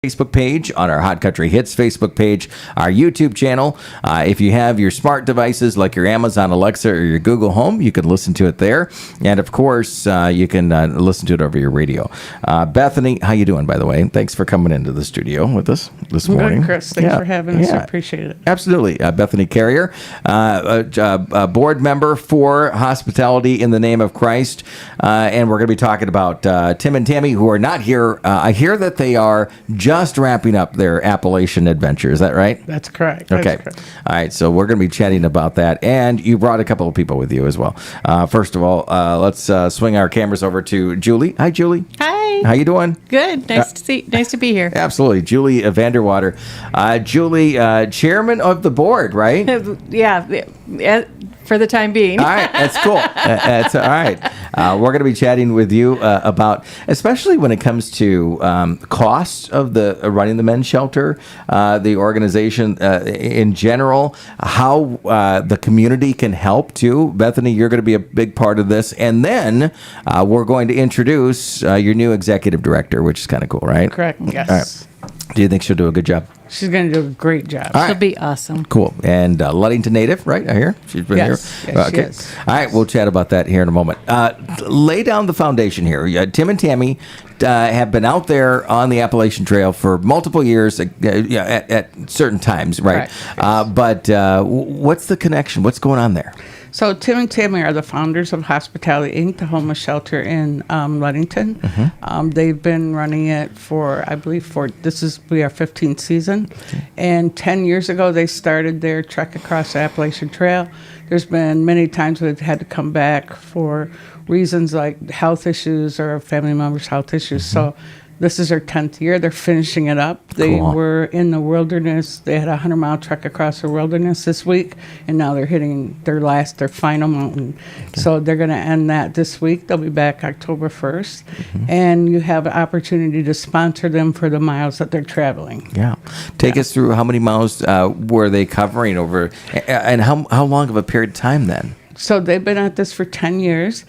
Facebook page, on our Hot Country Hits Facebook page, our YouTube channel. If you have your smart devices like your Amazon Alexa or your Google Home, you can listen to it there. And of course, you can listen to it over your radio. Bethany, how you doing, by the way? Thanks for coming into the studio with us this morning. Good, Chris. Thanks for having us. I appreciate it. Absolutely. Bethany Carrier, a board member for Hospitality in the Name of Christ. And we're going to be talking about Tim and Tammy, who are not here. I hear that they are just wrapping up their Appalachian adventure. Is that right? That's correct. Okay. That's correct. All right. So we're going to be chatting about that. And you brought a couple of people with you as well. First of all, let's swing our cameras over to Julie. Hi, Julie. Hi. How you doing? Good. Nice to be here. Absolutely. Julie VanderWater. Julie, chairman of the board, right? Yeah. For the time being. All right, that's cool. That's all right. We're going to be chatting with you about, especially when it comes to costs of the running the men's shelter, the organization in general, how the community can help too. Bethany, you're going to be a big part of this, and then we're going to introduce your new executive director, which is kind of cool, right? Correct. Yes. All right. Do you think she'll do a good job? She's going to do a great job. All right. She'll be awesome. Cool. And Ludington native, right? I hear she's been Yes. here. Yes, Okay. she is. All right. We'll chat about that here in a moment. Lay down the foundation here. Tim and Tammy have been out there on the Appalachian Trail for multiple years at certain times, right? But what's the connection? What's going on there? So Tim and Tammy are the founders of Hospitality Inc., the homeless shelter in Ludington. Mm-hmm. They've been running it for, I believe, this will be our 15th season. Okay. And 10 years ago, they started their trek across the Appalachian Trail. There's been many times they've had to come back for reasons like health issues or family members' health issues. Mm-hmm. So this is their 10th year. They're finishing it up. They were in the wilderness. They had a 100-mile trek across the wilderness this week, and now they're hitting their final mountain. Okay. So they're going to end that this week. They'll be back October 1st, and you have an opportunity to sponsor them for the miles that they're traveling. Yeah. Take us through how many miles were they covering over, and how long of a period of time then? So they've been at this for 10 years,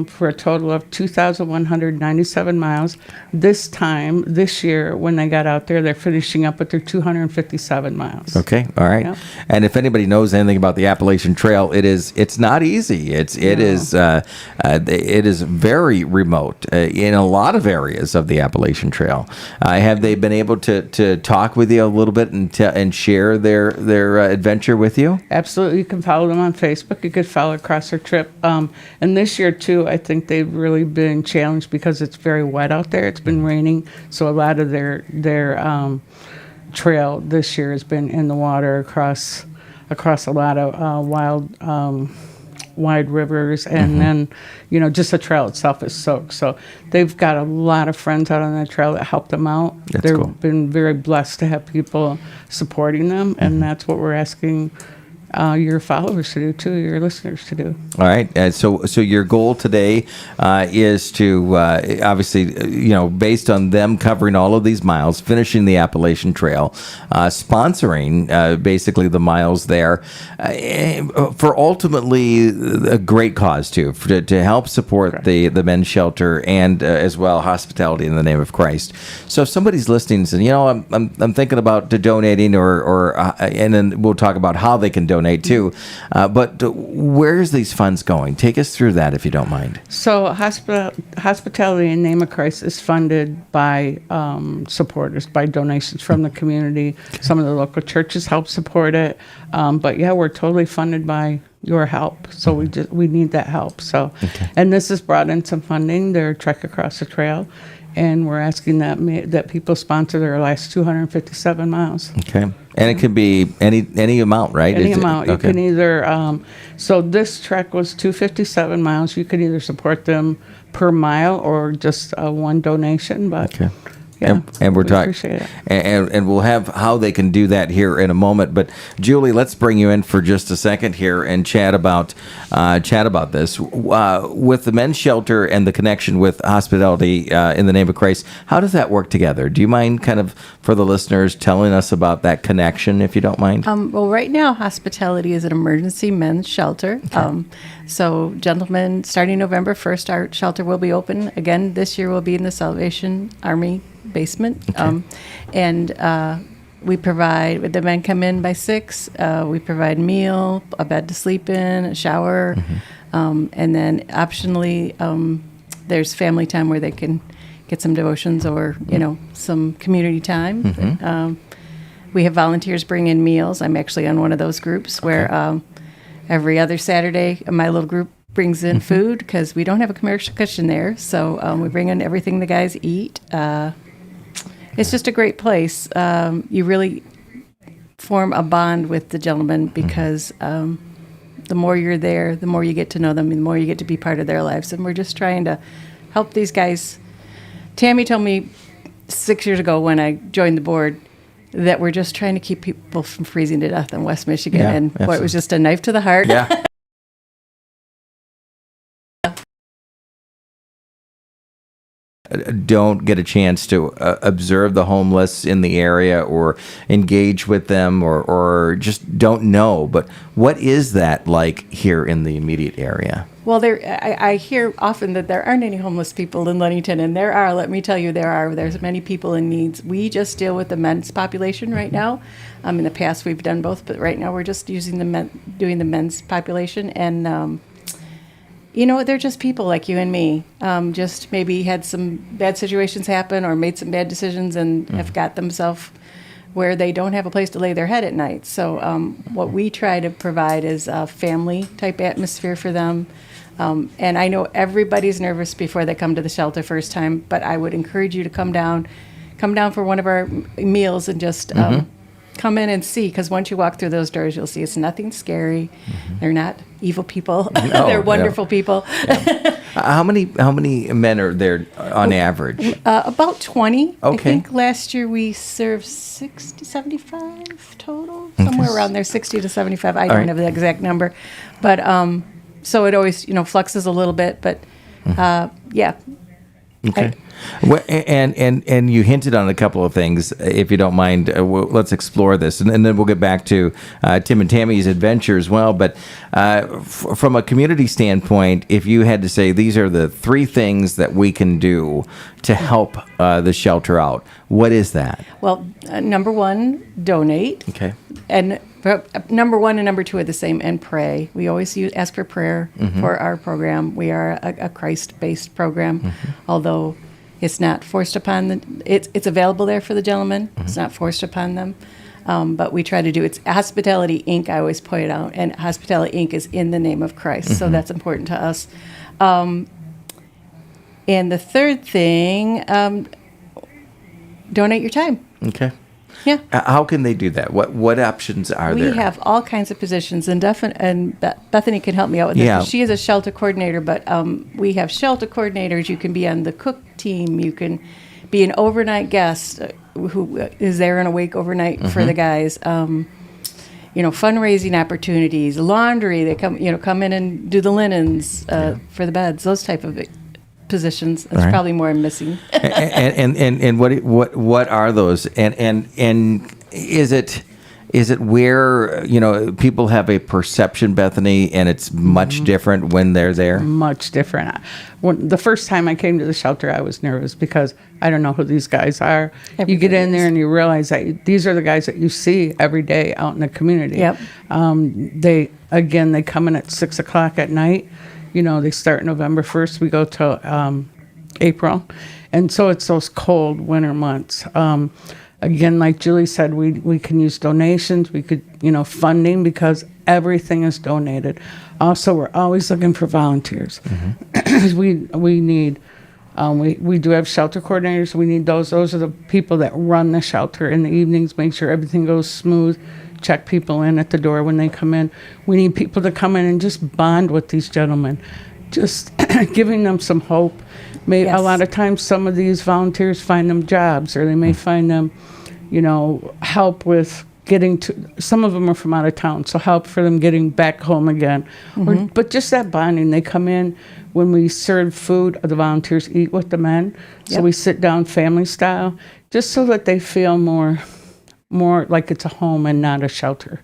for a total of 2,197 miles. This year, when they got out there, they're finishing up with their 257 miles. Okay, all right. Yep. And if anybody knows anything about the Appalachian Trail, it's not easy. It is very remote in a lot of areas of the Appalachian Trail. Have they been able to talk with you a little bit and share their adventure with you? Absolutely. You can follow them on Facebook. You could follow across their trip. And this year, too, I think they've really been challenged because it's very wet out there. It's been raining, so a lot of their trail this year has been in the water across a lot of wide rivers, and then just the trail itself is soaked. So they've got a lot of friends out on that trail that help them out. They've been very blessed to have people supporting them, and that's what we're asking your followers to do too, your listeners to do. All right. And so your goal today is to obviously, based on them covering all of these miles, finishing the Appalachian Trail, sponsoring basically the miles there for ultimately a great cause too, to help support the men's shelter and as well Hospitality in the Name of Christ. So if somebody's listening and saying, I'm thinking about donating, or and then we'll talk about how they can donate too. But where's these funds going? Take us through that if you don't mind. So Hospitality in the Name of Christ is funded by supporters, by donations from the community. Some of the local churches help support it. But we're totally funded by your help. So we need that help. So, and this has brought in some funding, their trek across the trail. And we're asking that people sponsor their last 257 miles. Okay. And it can be any amount, right? Any amount. You can either, so this trek was 257 miles. You can either support them per mile or just one donation. But and we're talking, and we'll have how they can do that here in a moment. But Julie, let's bring you in for just a second here and chat about this with the men's shelter and the connection with Hospitality in the Name of Christ. How does that work together? Do you mind kind of for the listeners telling us about that connection, if you don't mind? Well, right now, Hospitality is an emergency men's shelter. So, gentlemen, starting November 1st, our shelter will be open again. This year, we'll be in the Salvation Army basement. And we provide, the men come in by 6, we provide meal, a bed to sleep in, a shower, and then optionally there's family time where they can get some devotions or, some community time. We have volunteers bring in meals. I'm actually on one of those groups where every other Saturday my little group brings in food because we don't have a commercial kitchen there. So we bring in everything the guys eat. It's just a great place. You really form a bond with the gentlemen because the more you're there, the more you get to know them, and the more you get to be part of their lives. And we're just trying to help these guys. Tammy told me 6 years ago when I joined the board that we're just trying to keep people from freezing to death in West Michigan. Yeah, and absolutely. it was just a knife to the heart. Yeah. Don't get a chance to observe the homeless in the area or engage with them or just don't know. But what is that like here in the immediate area? Well, I hear often that there aren't any homeless people in Ludington, and there are. Let me tell you, there are. There's many people in needs. We just deal with the men's population right now. In the past, we've done both, but right now we're just using doing the men's population. And they're just people like you and me. Just maybe had some bad situations happen or made some bad decisions and have got themselves where they don't have a place to lay their head at night. So what we try to provide is a family-type atmosphere for them. And I know everybody's nervous before they come to the shelter first time, but I would encourage you to come down for one of our meals and just come in and see, because once you walk through those doors, you'll see it's nothing scary. They're not evil people. They're wonderful people. How many men are there on average? About 20. Okay. I think last year we served 60, 75 total, somewhere around there, 60 to 75. I don't have the exact number, but so it always fluxes a little bit, but yeah. Okay. And you hinted on a couple of things. If you don't mind, let's explore this, and then we'll get back to Tim and Tammy's adventure as well. But from a community standpoint, if you had to say these are the 3 things that we can do to help the shelter out, what is that? Well, number 1, donate. Okay. And number 1 and number 2 are the same, and pray. We always ask for prayer for our program. We are a Christ-based program, although it's not forced upon them. It's available there for the gentlemen. It's not forced upon them. But we try to do, it's Hospitality Inc., I always point out, and Hospitality Inc. is in the name of Christ, so that's important to us. And the third thing, donate your time. Okay. Yeah. How can they do that? What options are there? We have all kinds of positions, and Bethany can help me out with this. Yeah. She is a shelter coordinator, but we have shelter coordinators. You can be on the cook team. You can be an overnight guest who is there and awake overnight for the guys. Fundraising opportunities, laundry. They come in and do the linens for the beds. Those type of positions. That's probably more I'm missing. and what are those? And is it where people have a perception, Bethany, and it's much different when they're there? Much different. The first time I came to the shelter, I was nervous because I don't know who these guys are. You get in there and you realize that these are the guys that you see every day out in the community. Yep. They come in at 6:00 at night. They start November 1st. We go till April. And so it's those cold winter months. Again, like Julie said, we can use donations. We could, funding, because everything is donated. Also, we're always looking for volunteers. We need, we do have shelter coordinators. We need those. Those are the people that run the shelter in the evenings, make sure everything goes smooth, check people in at the door when they come in. We need people to come in and just bond with these gentlemen, just giving them some hope. A lot of times some of these volunteers find them jobs, or they may find them, help with getting to, some of them are from out of town, so help for them getting back home again. But just that bonding, they come in, when we serve food, the volunteers eat with the men, so we sit down family style, just so that they feel more like it's a home and not a shelter.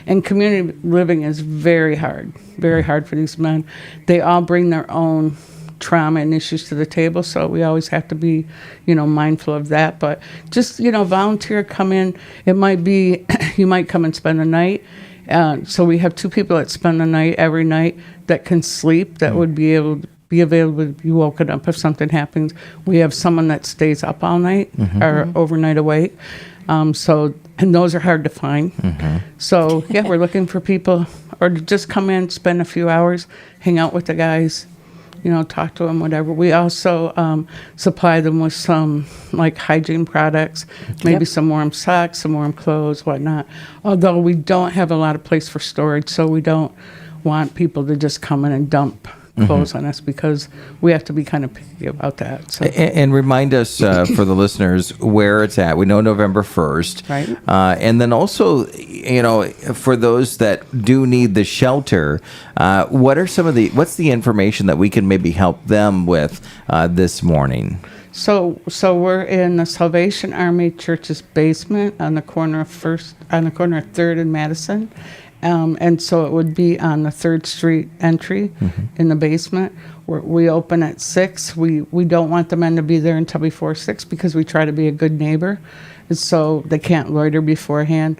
And community living is very hard for these men. They all bring their own trauma and issues to the table. So we always have to be, mindful of that. But just, volunteer, come in. It might be, you might come and spend the night. So we have 2 people that spend the night every night that can sleep, that would be able to be available to be woken up if something happens. We have someone that stays up all night or overnight awake. And those are hard to find. So, yeah, we're looking for people or to just come in, spend a few hours, hang out with the guys, talk to them, whatever. We also supply them with some, like, hygiene products, maybe some warm socks, some warm clothes, whatnot. Although we don't have a lot of place for storage, so we don't want people to just come in and dump clothes on us because we have to be kind of picky about that. So. And remind us for the listeners where it's at. We know November 1st. Right. And then also, for those that do need the shelter, what's the information that we can maybe help them with this morning? So we're in the Salvation Army Church's basement on the corner of 3rd and Madison. And so it would be on the 3rd Street entry in the basement. We open at 6. We don't want the men to be there until before 6 because we try to be a good neighbor. And so they can't loiter beforehand.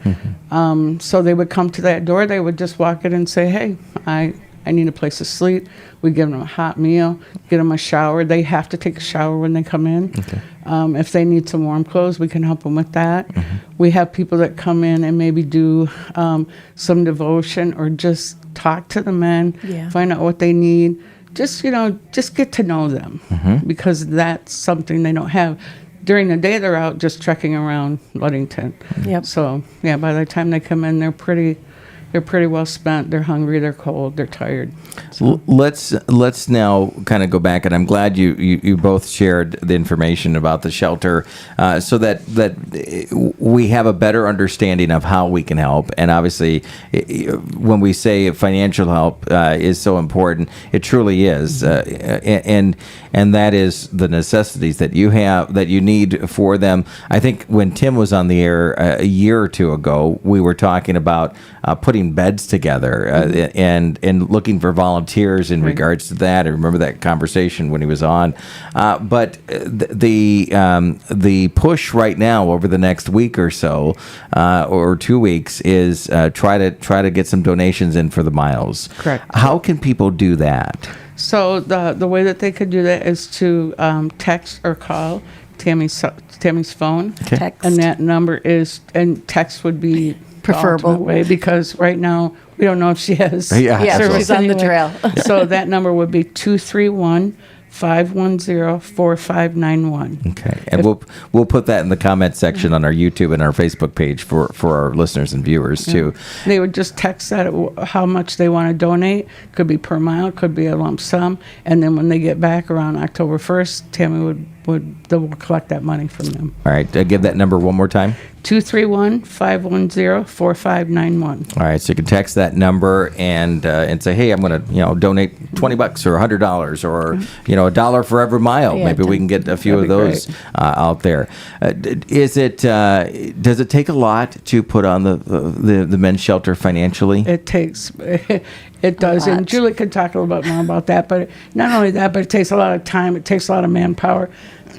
So they would come to that door. They would just walk in and say, hey, I need a place to sleep. We give them a hot meal, get them a shower. They have to take a shower when they come in. Okay. If they need some warm clothes, we can help them with that. We have people that come in and maybe do some devotion or just talk to the men, find out what they need. Just get to know them because that's something they don't have. During the day, they're out just trekking around Ludington. Yep. So, by the time they come in, they're pretty well spent. They're hungry. They're cold. They're tired. So. Let's now kind of go back, and I'm glad you both shared the information about the shelter, so that we have a better understanding of how we can help. And obviously, when we say financial help is so important, it truly is, and that is the necessities that you need for them. I think when Tim was on the air a year or 2 ago, we were talking about putting beds together and looking for volunteers in regards to that. I remember that conversation when he was on. But the push right now over the next week or so, or 2 weeks, is try to get some donations in for the miles. Correct. How can people do that? So the way that they could do that is to text or call Tammy's phone. Okay. Text. And that number text would be preferable way because right now we don't know if she has absolutely. She's on the trail. So that number would be 231-510-4591. Okay, and we'll put that in the comment section on our YouTube and our Facebook page for our listeners and viewers too. They would just text that how much they want to donate. Could be per mile, could be a lump sum, and then when they get back around October 1st, Tammy they will collect that money from them. All right, give that number one more time. 231-510-4591. All right, so you can text that number and say, hey, I'm going to donate $20 or $100 or $1 for every mile. Yeah, Maybe we can get a few of those out there. Does it take a lot to put on the men's shelter financially? It takes. It does, and Julie could talk a little bit more about that. But not only that, but it takes a lot of time. It takes a lot of manpower.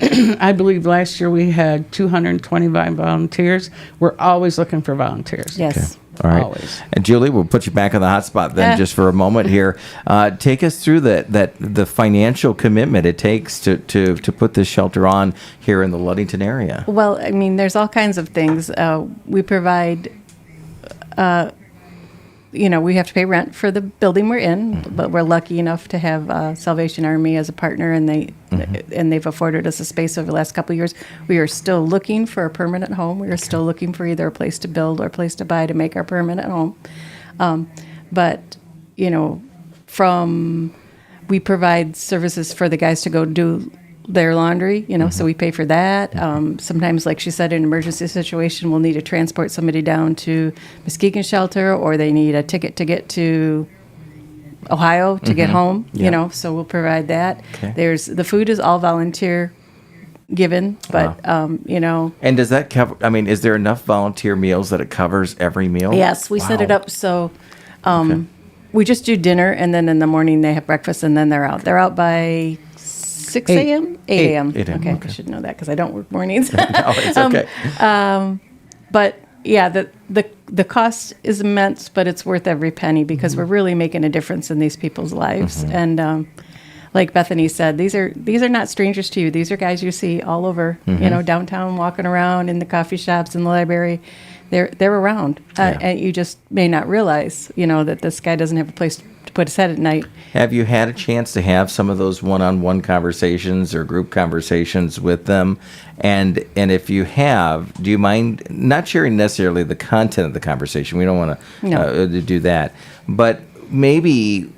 I believe last year we had 225 volunteers. We're always looking for volunteers. Yes. Okay. All right. Always. And Julie, we'll put you back on the hot spot then just for a moment here. Take us through the financial commitment it takes to put this shelter on here in the Ludington area. Well, I mean, there's all kinds of things. We provide, we have to pay rent for the building we're in, but we're lucky enough to have Salvation Army as a partner, and they've afforded us a space over the last couple of years. We are still looking for a permanent home. We are still looking for either a place to build or a place to buy to make our permanent home. But we provide services for the guys to go do their laundry, so we pay for that. Sometimes, like she said, in an emergency situation, we'll need to transport somebody down to Muskegon shelter, or they need a ticket to get to Ohio to get home, so we'll provide that. Okay. The food is all volunteer given, but, And does that cover, is there enough volunteer meals that it covers every meal? Yes, we set it up so we just do dinner, and then in the morning they have breakfast, and then they're out. They're out by 6 a.m.? 8 a.m. 8 a.m., Okay, okay. I should know that because I don't work mornings. No, it's okay. But yeah, the cost is immense, but it's worth every penny because we're really making a difference in these people's lives. And like Bethany said, these are not strangers to you. These are guys you see all over, downtown, walking around in the coffee shops, in the library. They're around, and you just may not realize, that this guy doesn't have a place to put his head at night. Have you had a chance to have some of those one-on-one conversations or group conversations with them? And if you have, do you mind not sharing necessarily the content of the conversation? We don't want to do that, but maybe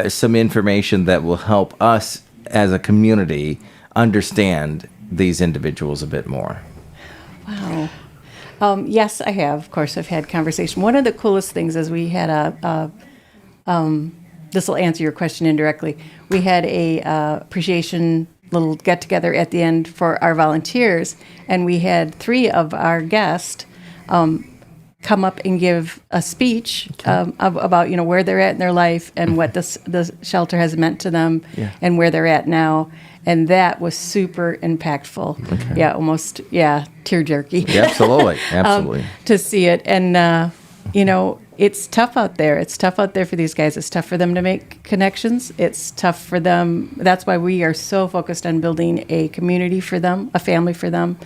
some information that will help us as a community understand these individuals a bit more. Wow. Yes, I have. Of course, I've had conversation. One of the coolest things is we had this will answer your question indirectly. We had a appreciation little get-together at the end for our volunteers, and we had 3 of our guests come up and give a speech about where they're at in their life and what the shelter has meant to them and where they're at now. And that was super impactful. Okay. Yeah, almost, tear-jerky. Yeah, absolutely, absolutely. To see it. And, it's tough out there. It's tough out there for these guys. It's tough for them to make connections. It's tough for them. That's why we are so focused on building a community for them, a family for them,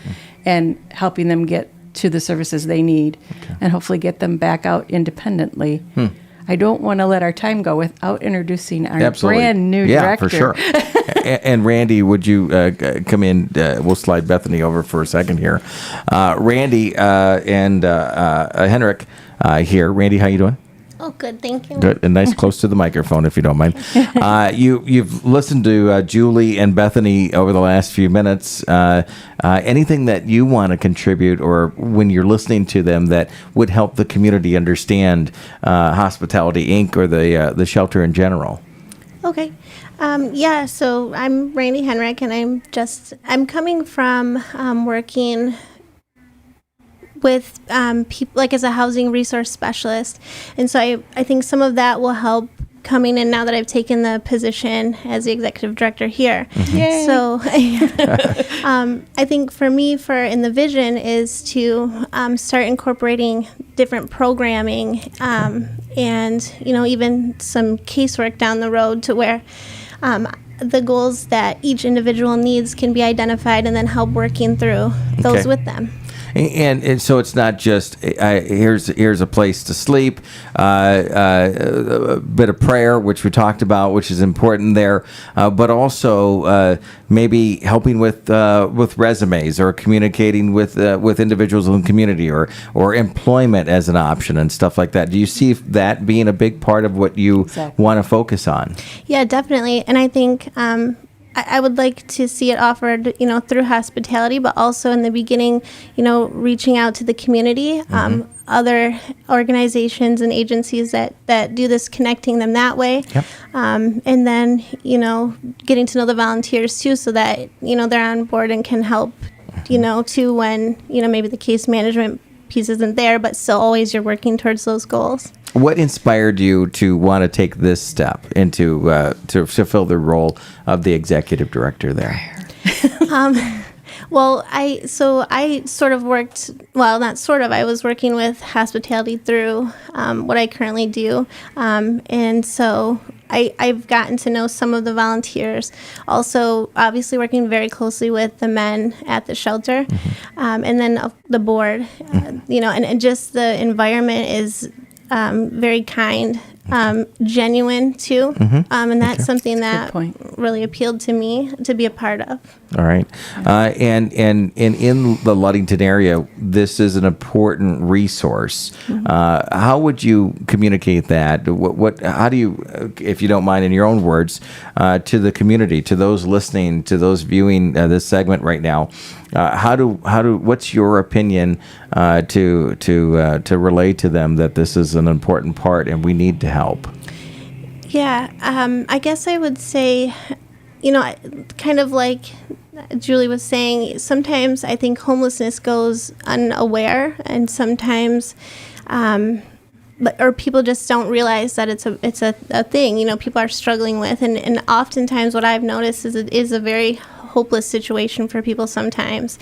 and helping them get to the services they need and hopefully get them back out independently. I don't want to let our time go without introducing our brand new director. Yeah, for sure. And Randy, would you come in? We'll slide Bethany over for a second here. Randy and Henrik here. Randy, how you doing? Oh, good. Thank you. Good. And nice close to the microphone, if you don't mind. You've listened to Julie and Bethany over the last few minutes. Anything that you want to contribute, or when you're listening to them, that would help the community understand Hospitality Inc. or the shelter in general? Okay. So I'm Randy Henrik, and I'm coming from working with people, like as a housing resource specialist. And so I think some of that will help coming in now that I've taken the position as the executive director here. Yay. So I think for me, in the vision is to start incorporating different programming and, even some casework down the road to where the goals that each individual needs can be identified and then help working through those with them. And so it's not just here's a place to sleep, a bit of prayer, which we talked about, which is important there, but also maybe helping with resumes or communicating with individuals in the community or employment as an option and stuff like that. Do you see that being a big part of what you want to focus on? Yeah, definitely. And I think I would like to see it offered, through hospitality, but also in the beginning, reaching out to the community, other organizations and agencies that do this, connecting them that way. Yep. And then, getting to know the volunteers too, so that, they're on board and can help, too, when, maybe the case management piece isn't there, but still always you're working towards those goals. What inspired you to want to take this step into to fill the role of the executive director there? Well, I sort of worked, I was working with hospitality through what I currently do. And so I've gotten to know some of the volunteers. Also, obviously working very closely with the men at the shelter, and then the board, and just the environment is very kind, genuine too. And that's something that really appealed to me to be a part of. All right. And in the Ludington area, this is an important resource. How would you communicate that? How do you, if you don't mind, in your own words, to the community, to those listening, to those viewing this segment right now, what's your opinion to relay to them that this is an important part and we need to help? Yeah, I guess I would say, kind of like Julie was saying, sometimes I think homelessness goes unaware, and sometimes or people just don't realize that it's a thing, people are struggling with. And oftentimes what I've noticed is it is a very hopeless situation for people sometimes.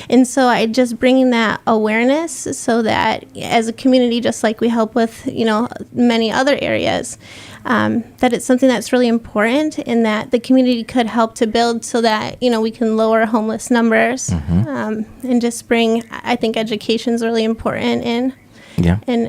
And so I just bringing that awareness so that as a community, just like we help with, many other areas, that it's something that's really important and that the community could help to build so that, we can lower homeless numbers, and just bring, I think education is really important. And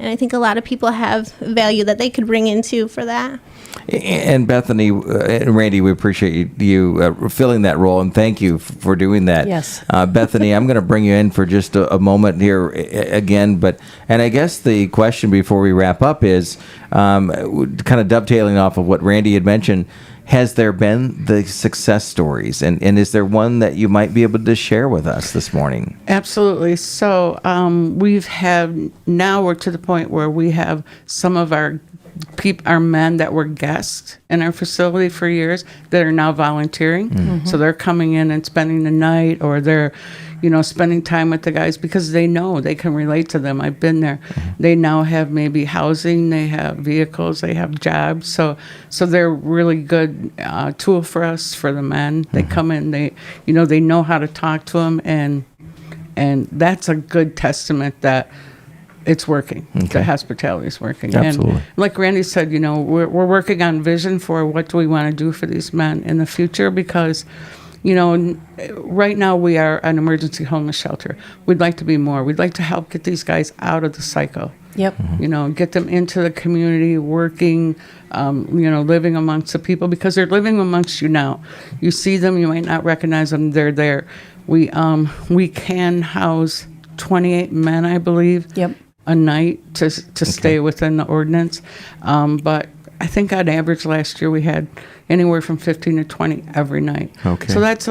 I think a lot of people have value that they could bring into for that. And Bethany and Randy, we appreciate you filling that role, and thank you for doing that. Yes. Bethany, I'm going to bring you in for just a moment here again, and I guess the question before we wrap up is kind of dovetailing off of what Randy had mentioned. Has there been the success stories, and is there one that you might be able to share with us this morning? Absolutely. So now we're to the point where we have some of our men that were guests in our facility for years that are now volunteering. Mm-hmm. So they're coming in and spending the night, or they're, spending time with the guys because they know they can relate to them. I've been there. Mm-hmm. They now have maybe housing, they have vehicles, they have jobs. So they're really good tool for us, for the men. They come in, they know how to talk to them, and that's a good testament that it's working. Okay. The hospitality is working. Absolutely. And like Randy said, we're working on vision for what do we want to do for these men in the future, because, right now we are an emergency homeless shelter. We'd like to be more. We'd like to help get these guys out of the cycle. Yep. Mm-hmm. Get them into the community, working, living amongst the people, because they're living amongst you now. You see them, you might not recognize them, they're there. We can house 28 men, I believe. Yep. A night to stay within the ordinance. But I think on average last year we had anywhere from 15 to 20 every night. Okay. So that's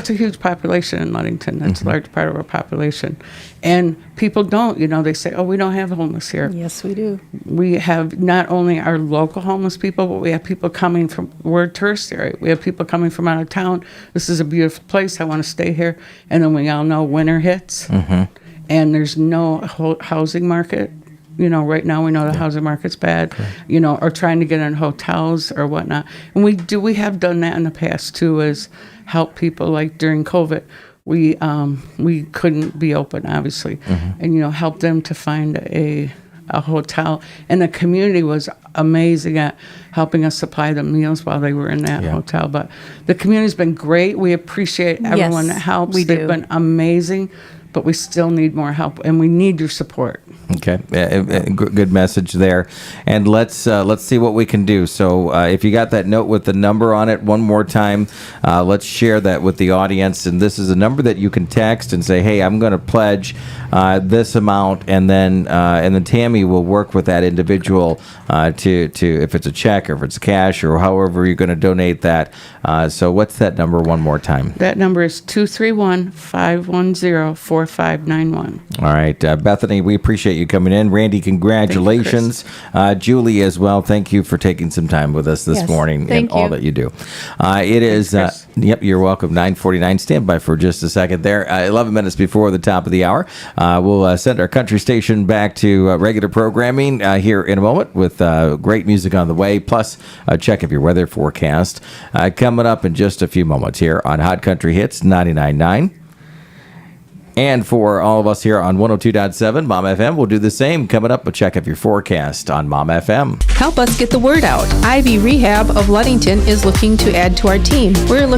a huge population in Ludington. That's a large part of our population. And people don't, they say, oh, we don't have homeless here. Yes, we do. We have not only our local homeless people, but we have people coming from, we're a tourist area. We have people coming from out of town. This is a beautiful place. I want to stay here. And then we all know winter hits. Mm-hmm. And there's no housing market. Right now we know the housing market's bad, or trying to get in hotels or whatnot. And we have done that in the past too, is help people, like during COVID. We couldn't be open, obviously, and help them to find a hotel. And the community was amazing at helping us supply them meals while they were in that hotel. But the community's been great. We appreciate everyone that helps. They've been amazing. But we still need more help, and we need your support. Okay, good message there. And let's see what we can do. So if you got that note with the number on it, one more time, let's share that with the audience. And this is a number that you can text and say, "Hey, I'm going to pledge this amount," and then Tammy will work with that individual to if it's a check or if it's cash or however you're going to donate that. So what's that number one more time? That number is 231-510-4591. All right, Bethany, we appreciate you coming in. Randy, congratulations. Julie as well, thank you for taking some time with us this morning and all that you do. It is, you're welcome, 9:49. Stand by for just a second there. 11 minutes before the top of the hour. We'll send our country station back to regular programming here in a moment with great music on the way, plus a check of your weather forecast coming up in just a few moments here on Hot Country Hits 99.9. And for all of us here on 102.7 Mom FM, we'll do the same. Coming up, a check of your forecast on Mom FM. Help us get the word out. Ivy Rehab of Ludington is looking to add to our team. We're looking